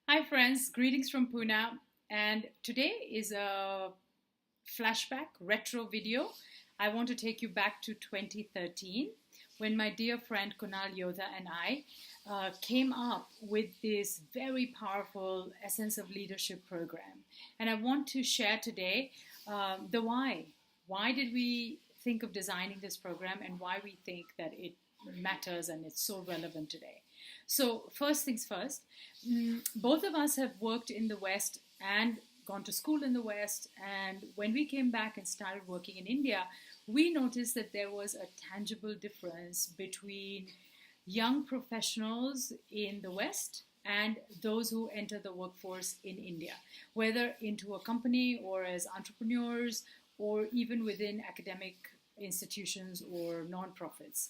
Hi friends, greetings from Pune, and today is a flashback retro video. I want to take you back to 2013 when my dear friend Kunaal Yoddha and I came up with this very powerful Essence of Leadership program. And I want to share today the why. Why did we think of designing this program and why we think that it matters and it's so relevant today. So first things first, both of us have worked in the West and gone to school in the West. And when we came back and started working in India, we noticed that there was a tangible difference between young professionals in the West and those who enter the workforce in India, whether into a company or as entrepreneurs or even within academic institutions or nonprofits.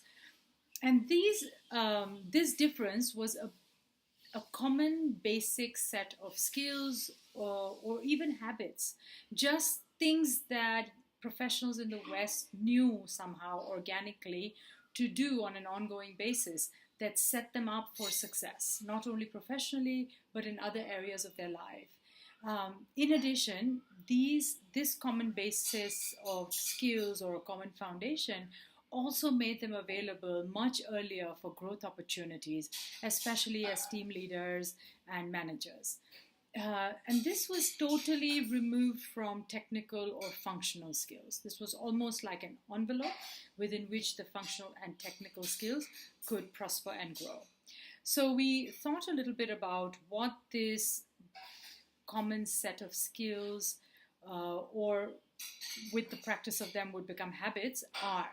And this difference was a common basic set of skills or even habits, just things that professionals in the West knew somehow organically to do on an ongoing basis that set them up for success, not only professionally, but in other areas of their life. In addition, this common basis of skills or a common foundation also made them available much earlier for growth opportunities, especially as team leaders and managers. And this was totally removed from technical or functional skills. This was almost like an envelope within which the functional and technical skills could prosper and grow. So we thought a little bit about what this common set of skills or with the practice of them would become habits are.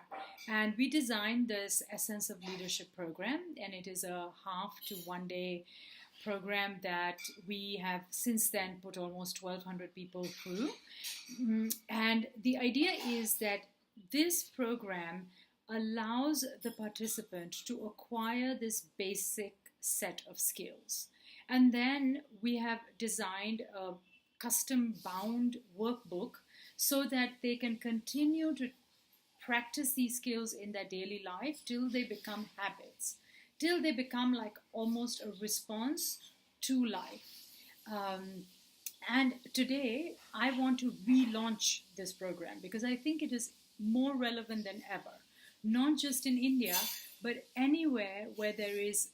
And we designed this Essence of Leadership program, and it is a half to 1 day program that we have since then put almost 1,200 people through. And the idea is that this program allows the participant to acquire this basic set of skills. And then we have designed a custom bound workbook so that they can continue to practice these skills in their daily life till they become habits, till they become like almost a response to life. And today I want to relaunch this program because I think it is more relevant than ever, not just in India, but anywhere where there is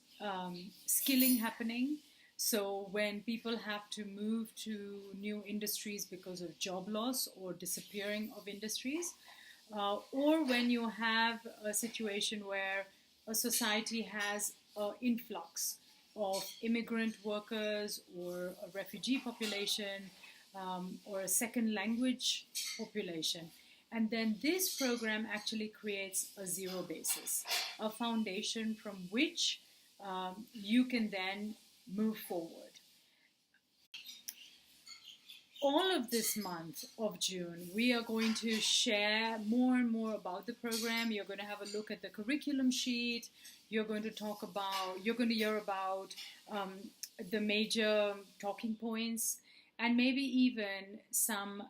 skilling happening. So when people have to move to new industries because of job loss or disappearing of industries, or when you have a situation where a society has an influx of immigrant workers or a refugee population or a second language population. And then this program actually creates a zero basis, a foundation from which you can then move forward. All of this month of June, we are going to share more and more about the program. You're going to have a look at the curriculum sheet. You're going to hear about the major talking points and maybe even some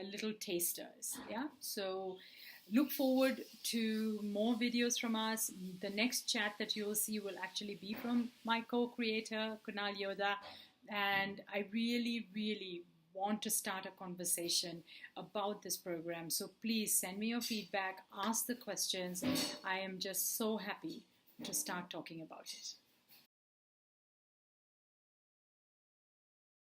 little tasters. Yeah. So look forward to more videos from us. The next chat that you'll see will actually be from my co-creator, Kunaal Yoddha. And I really, really want to start a conversation about this program. So please send me your feedback, ask the questions. I am just so happy to start talking about it.